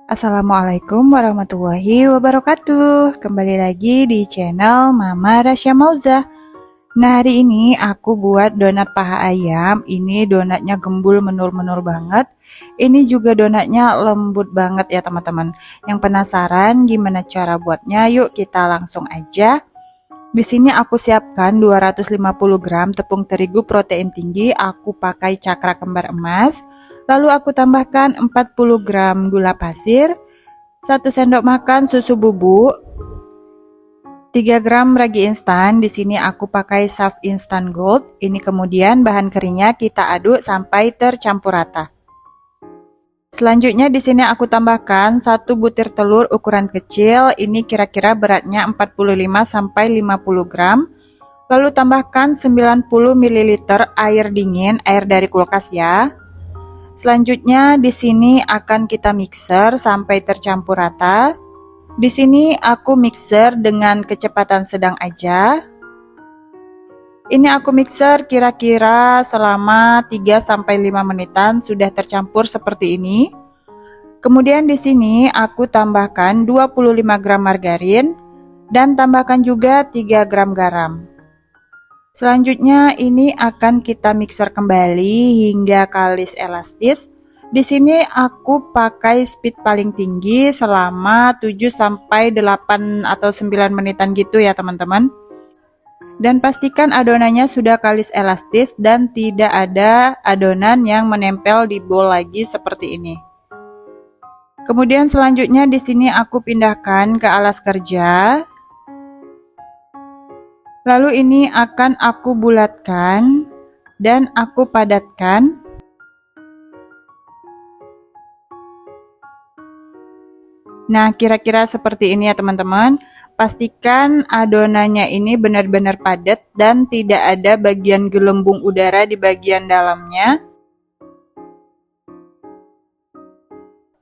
Assalamualaikum warahmatullahi wabarakatuh. Kembali lagi di channel Mama Rasya Mauza. Nah, hari ini aku buat donat paha ayam. Ini donatnya gembul menul-menul banget. Ini juga donatnya lembut banget ya teman-teman. Yang penasaran gimana cara buatnya? Yuk kita langsung aja. Di sini aku siapkan 250 gram tepung terigu protein tinggi. Aku pakai cakra kembar emas. Lalu aku tambahkan 40 gram gula pasir, 1 sendok makan susu bubuk, 3 gram ragi instan. Di sini aku pakai Saff Instant Gold. Ini kemudian bahan keringnya kita aduk sampai tercampur rata. Selanjutnya di sini aku tambahkan 1 butir telur ukuran kecil. Ini kira-kira beratnya 45 sampai 50 gram. Lalu tambahkan 90 ml air dingin, air dari kulkas ya. Selanjutnya di sini akan kita mixer sampai tercampur rata. Di sini aku mixer dengan kecepatan sedang aja. Ini aku mixer kira-kira selama 3 sampai 5 menitan sudah tercampur seperti ini. Kemudian di sini aku tambahkan 25 gram margarin dan tambahkan juga 3 gram garam. Selanjutnya ini akan kita mixer kembali hingga kalis elastis. Di sini aku pakai speed paling tinggi selama 7 sampai 8 atau 9 menitan gitu ya teman-teman. Dan pastikan adonannya sudah kalis elastis dan tidak ada adonan yang menempel di bowl lagi seperti ini. Kemudian selanjutnya di sini aku pindahkan ke alas kerja. Lalu ini akan aku bulatkan dan aku padatkan. Nah, kira-kira seperti ini ya teman-teman. Pastikan adonannya ini benar-benar padat dan tidak ada bagian gelembung udara di bagian dalamnya.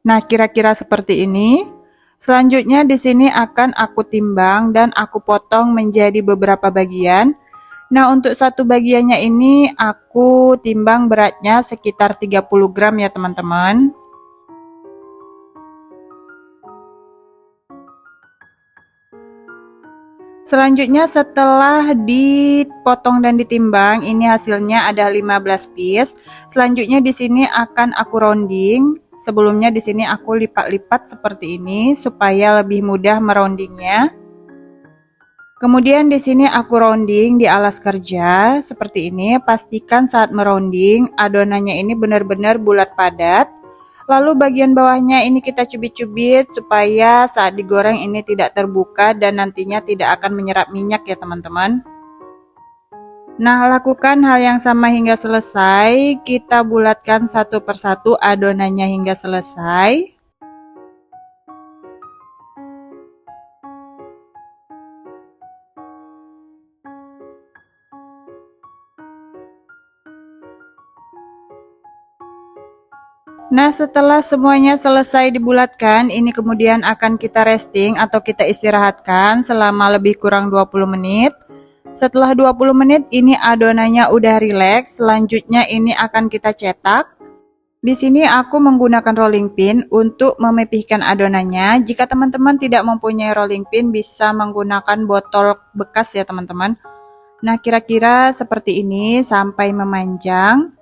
Nah, kira-kira seperti ini. Selanjutnya di sini akan aku timbang dan aku potong menjadi beberapa bagian. Nah, untuk satu bagiannya ini aku timbang beratnya sekitar 30 gram ya teman-teman. Selanjutnya setelah dipotong dan ditimbang, ini hasilnya ada 15 piece. Selanjutnya di sini akan aku rounding. Sebelumnya di sini aku lipat-lipat seperti ini supaya lebih mudah meroundingnya. Kemudian di sini aku rounding di alas kerja seperti ini. Pastikan saat merounding adonannya ini benar-benar bulat padat. Lalu bagian bawahnya ini kita cubit-cubit supaya saat digoreng ini tidak terbuka dan nantinya tidak akan menyerap minyak ya teman-teman. Nah, lakukan hal yang sama hingga selesai. Kita bulatkan satu persatu adonannya hingga selesai. Nah, setelah semuanya selesai dibulatkan, ini kemudian akan kita resting atau kita istirahatkan selama lebih kurang 20 menit. Setelah 20 menit ini adonannya udah rileks. Selanjutnya ini akan kita cetak. Di sini aku menggunakan rolling pin untuk memipihkan adonannya. Jika teman-teman tidak mempunyai rolling pin bisa menggunakan botol bekas ya teman-teman. Nah, kira-kira seperti ini sampai memanjang.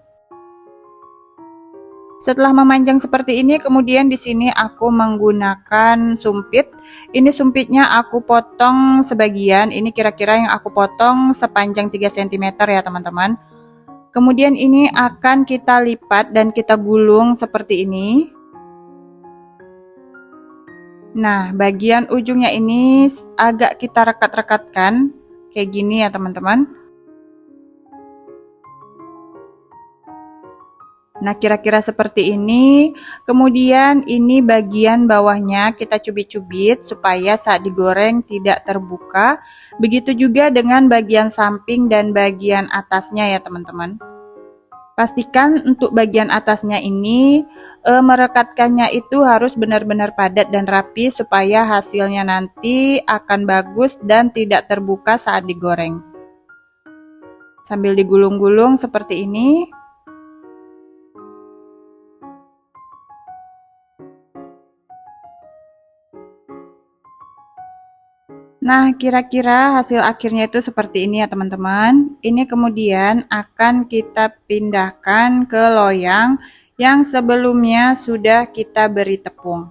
Setelah memanjang seperti ini, kemudian di sini aku menggunakan sumpit. Ini sumpitnya aku potong sebagian. Ini kira-kira yang aku potong sepanjang 3 cm ya teman-teman. Kemudian ini akan kita lipat dan kita gulung seperti ini. Nah, bagian ujungnya ini agak kita rekat-rekatkan kayak gini ya teman-teman. Nah, kira-kira seperti ini. Kemudian ini bagian bawahnya kita cubit-cubit supaya saat digoreng tidak terbuka. Begitu juga dengan bagian samping dan bagian atasnya ya teman-teman. Pastikan untuk bagian atasnya ini merekatkannya itu harus benar-benar padat dan rapi supaya hasilnya nanti akan bagus dan tidak terbuka saat digoreng. Sambil digulung-gulung seperti ini. Nah, kira-kira hasil akhirnya itu seperti ini ya teman-teman. Ini kemudian akan kita pindahkan ke loyang yang sebelumnya sudah kita beri tepung.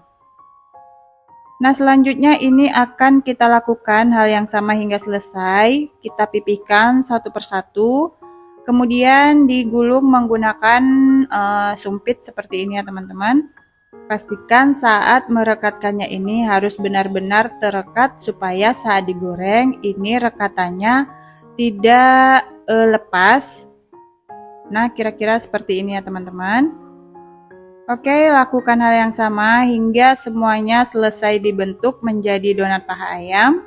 Nah, selanjutnya ini akan kita lakukan hal yang sama hingga selesai. Kita pipihkan satu persatu, kemudian digulung menggunakan sumpit seperti ini ya teman-teman. Pastikan saat merekatkannya ini harus benar-benar terekat supaya saat digoreng ini rekatannya tidak lepas. Nah, kira-kira seperti ini ya teman-teman. Oke, lakukan hal yang sama hingga semuanya selesai dibentuk menjadi donat paha ayam.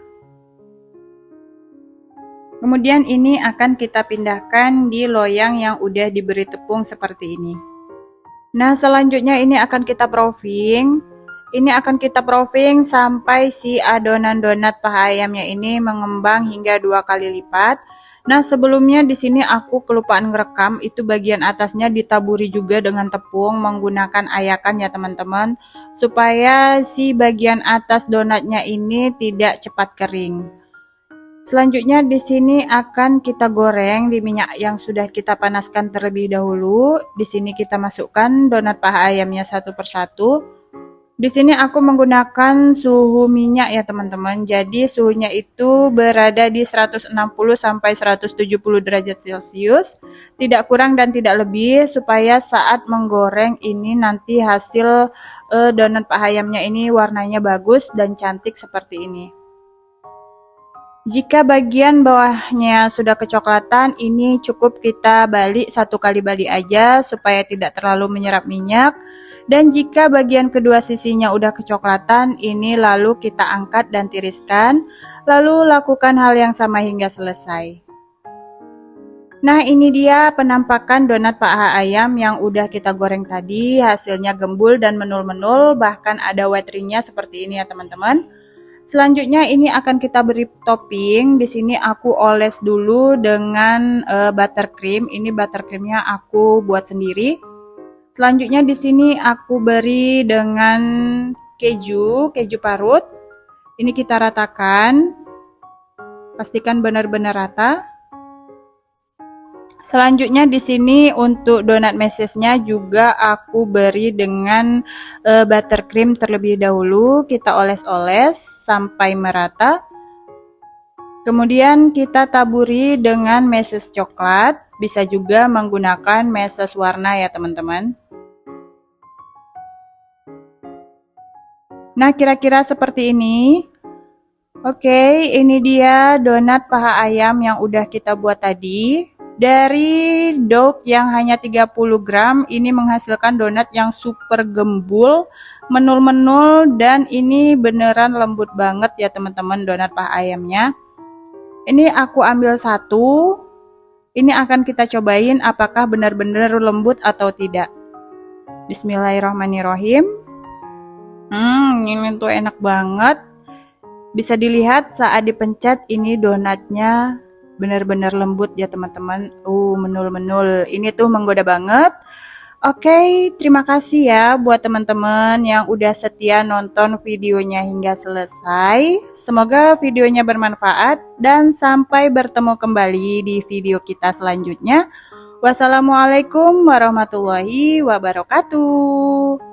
Kemudian ini akan kita pindahkan di loyang yang udah diberi tepung seperti ini. Nah, selanjutnya ini akan kita proofing. Ini akan kita proofing sampai si adonan donat paha ayamnya ini mengembang hingga 2 kali lipat. Nah, sebelumnya di sini aku kelupaan ngerekam, itu bagian atasnya ditaburi juga dengan tepung menggunakan ayakan ya teman-teman, supaya si bagian atas donatnya ini tidak cepat kering. Selanjutnya di sini akan kita goreng di minyak yang sudah kita panaskan terlebih dahulu. Di sini kita masukkan donat paha ayamnya satu persatu. Di sini aku menggunakan suhu minyak ya teman-teman. Jadi suhunya itu berada di 160 sampai 170 derajat Celcius. Tidak kurang dan tidak lebih supaya saat menggoreng ini nanti hasil donat paha ayamnya ini warnanya bagus dan cantik seperti ini. Jika bagian bawahnya sudah kecoklatan, ini cukup kita balik 1 kali balik aja supaya tidak terlalu menyerap minyak. Dan jika bagian kedua sisinya udah kecoklatan, ini lalu kita angkat dan tiriskan. Lalu lakukan hal yang sama hingga selesai. Nah, ini dia penampakan donat paha ayam yang udah kita goreng tadi. Hasilnya gembul dan menul-menul, bahkan ada white ringnya seperti ini ya teman-teman. Selanjutnya ini akan kita beri topping. Di sini aku oles dulu dengan buttercream. Ini buttercreamnya aku buat sendiri. Selanjutnya di sini aku beri dengan keju parut. Ini kita ratakan. Pastikan benar-benar rata. Selanjutnya di sini untuk donat mesesnya juga aku beri dengan buttercream terlebih dahulu. Kita oles-oles sampai merata. Kemudian kita taburi dengan meses coklat. Bisa juga menggunakan meses warna ya teman-teman. Nah, kira-kira seperti ini. Oke, ini dia donat paha ayam yang udah kita buat tadi. Dari dough yang hanya 30 gram, ini menghasilkan donat yang super gembul, menul-menul, dan ini beneran lembut banget ya teman-teman donat paha ayamnya. Ini aku ambil satu. Ini akan kita cobain apakah benar-benar lembut atau tidak. Bismillahirrahmanirrahim. Ini tuh enak banget. Bisa dilihat saat dipencet ini donatnya benar-benar lembut ya teman-teman. Menul-menul. Ini tuh menggoda banget. Oke, terima kasih ya buat teman-teman yang udah setia nonton videonya hingga selesai. Semoga videonya bermanfaat dan sampai bertemu kembali di video kita selanjutnya. Wassalamualaikum warahmatullahi wabarakatuh.